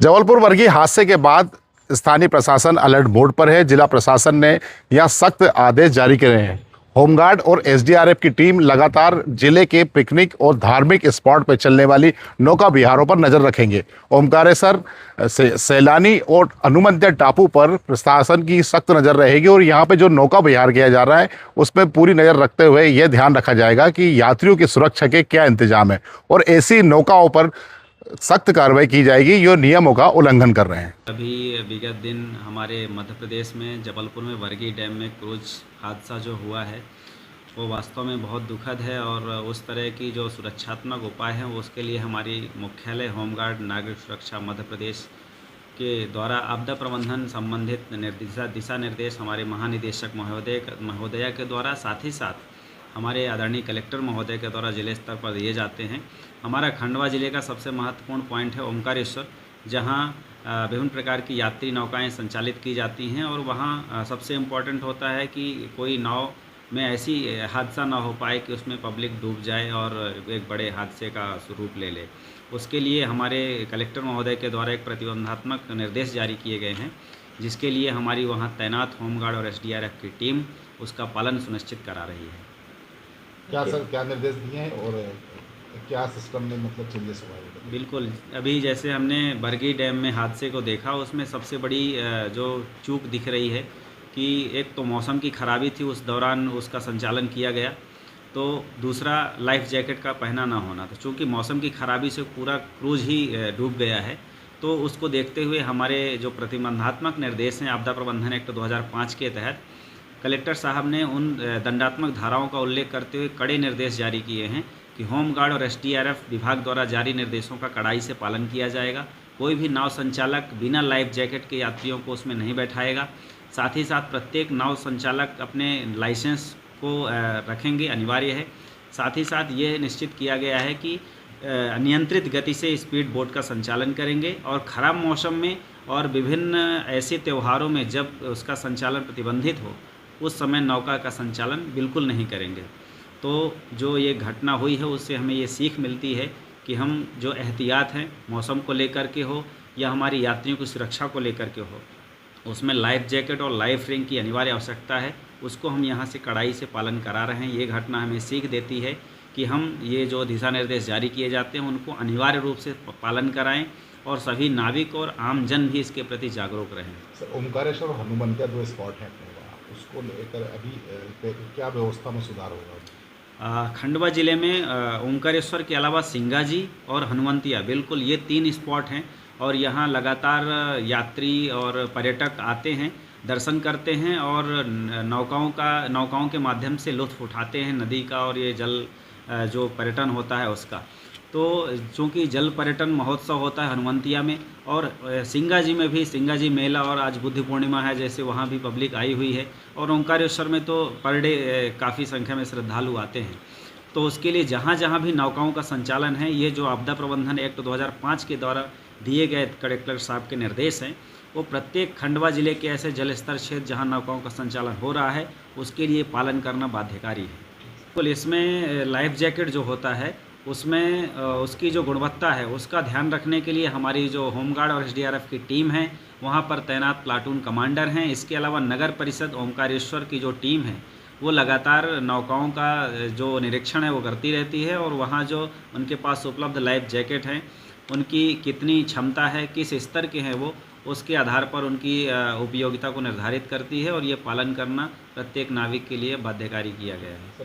जबलपुर वर्गी हादसे के बाद स्थानीय प्रशासन अलर्ट मोड पर है। जिला प्रशासन ने यहां सख्त आदेश जारी करे हैं। होमगार्ड और एसडीआरएफ की टीम लगातार जिले के पिकनिक और धार्मिक स्पॉट पर चलने वाली नौका विहारों पर नजर रखेंगे। ओमकारेश्वर, सैलानी और हनुमंतिया टापू पर प्रशासन की सख्त नज़र रहेगी और यहाँ पे जो नौका विहार किया जा रहा है उस पर पूरी नज़र रखते हुए यह ध्यान रखा जाएगा कि यात्रियों की सुरक्षा के क्या इंतजाम है और ऐसी नौकाओं पर सख्त कार्रवाई की जाएगी जो नियमों का उल्लंघन कर रहे हैं। अभी विगत दिन हमारे मध्य प्रदेश में जबलपुर में वर्गी डैम में क्रूज हादसा जो हुआ है वो वास्तव में बहुत दुखद है और उस तरह की जो सुरक्षात्मक उपाय हैं वो उसके लिए हमारी मुख्यालय होमगार्ड नागरिक सुरक्षा मध्य प्रदेश के द्वारा आपदा प्रबंधन संबंधित दिशा निर्देश हमारे महानिदेशक महोदया के द्वारा, साथ ही साथ हमारे आदरणीय कलेक्टर महोदय के द्वारा जिले स्तर पर दिए जाते हैं। हमारा खंडवा जिले का सबसे महत्वपूर्ण पॉइंट है ओमकारेश्वर, जहां विभिन्न प्रकार की यात्री नौकाएं संचालित की जाती हैं और वहां सबसे इम्पोर्टेंट होता है कि कोई नाव में ऐसी हादसा ना हो पाए कि उसमें पब्लिक डूब जाए और एक बड़े हादसे का स्वरूप ले ले। उसके लिए हमारे कलेक्टर महोदय के द्वारा एक प्रतिबंधात्मक निर्देश जारी किए गए हैं, जिसके लिए हमारी वहाँ तैनात होमगार्ड और एसडीआरएफ की टीम उसका पालन सुनिश्चित करा रही है। क्या निर्देश दिए हैं और क्या सिस्टम में मतलब चेंजेस हुआ है? बिल्कुल, अभी जैसे हमने बरगी डैम में हादसे को देखा, उसमें सबसे बड़ी जो चूक दिख रही है कि एक तो मौसम की ख़राबी थी, उस दौरान उसका संचालन किया गया, तो दूसरा लाइफ जैकेट का पहना ना होना था। चूँकि मौसम की ख़राबी से पूरा क्रूज ही डूब गया है, तो उसको देखते हुए हमारे जो प्रतिबंधात्मक निर्देश हैं आपदा प्रबंधन एक्ट 2005 के तहत कलेक्टर साहब ने उन दंडात्मक धाराओं का उल्लेख करते हुए कड़े निर्देश जारी किए हैं कि होमगार्ड और एसडीआरएफ विभाग द्वारा जारी निर्देशों का कड़ाई से पालन किया जाएगा। कोई भी नाव संचालक बिना लाइफ जैकेट के यात्रियों को उसमें नहीं बैठाएगा। साथ ही साथ प्रत्येक नाव संचालक अपने लाइसेंस को रखेंगे, अनिवार्य है। साथ ही साथ ये निश्चित किया गया है कि नियंत्रित गति से स्पीड बोट का संचालन करेंगे और ख़राब मौसम में और विभिन्न ऐसे त्योहारों में जब उसका संचालन प्रतिबंधित हो उस समय नौका का संचालन बिल्कुल नहीं करेंगे। तो जो ये घटना हुई है उससे हमें ये सीख मिलती है कि हम जो एहतियात हैं मौसम को लेकर के हो या हमारी यात्रियों की सुरक्षा को लेकर के हो, उसमें लाइफ जैकेट और लाइफ रिंग की अनिवार्य आवश्यकता है। उसको हम यहाँ से कड़ाई से पालन करा रहे हैं। ये घटना हमें सीख देती है कि हम ये जो दिशा निर्देश जारी किए जाते हैं उनको अनिवार्य रूप से पालन कराएं और सभी नाविक और आम जन भी इसके प्रति जागरूक रहें। सर, ओमकारेश्वर और हनुमंतिया दो स्पॉट हैं, उसको लेकर अभी क्या व्यवस्था में सुधार होगा? खंडवा ज़िले में ओमकारेश्वर के अलावा सिंगाजी और हनुमंतिया, बिल्कुल ये 3 स्पॉट हैं और यहाँ लगातार यात्री और पर्यटक आते हैं, दर्शन करते हैं और नौकाओं के माध्यम से लुत्फ़ उठाते हैं नदी का और ये जल जो पर्यटन होता है उसका। तो चूँकि जल पर्यटन महोत्सव होता है हनुमंतिया में और सिंगाजी में भी सिंगाजी मेला और आज बुद्ध पूर्णिमा है, जैसे वहाँ भी पब्लिक आई हुई है और ओमकारेश्वर में तो पर डे काफ़ी संख्या में श्रद्धालु आते हैं। तो उसके लिए जहाँ जहाँ भी नौकाओं का संचालन है, ये जो आपदा प्रबंधन एक्ट 2005 के द्वारा दिए गए कलेक्टर साहब के निर्देश हैं, वो प्रत्येक खंडवा जिले के ऐसे जल स्तर क्षेत्र जहाँ नौकाओं का संचालन हो रहा है उसके लिए पालन करना बाध्यकारी है। तो इसमें लाइफ जैकेट जो होता है उसमें उसकी जो गुणवत्ता है उसका ध्यान रखने के लिए हमारी जो होमगार्ड और एसडीआरएफ की टीम है वहाँ पर तैनात प्लाटून कमांडर हैं। इसके अलावा नगर परिषद ओमकारेश्वर की जो टीम है वो लगातार नौकाओं का जो निरीक्षण है वो करती रहती है और वहाँ जो उनके पास उपलब्ध लाइफ जैकेट हैं उनकी कितनी क्षमता है, किस स्तर के हैं वो, उसके आधार पर उनकी उपयोगिता को निर्धारित करती है और ये पालन करना प्रत्येक नाविक के लिए बाध्यकारी किया गया है।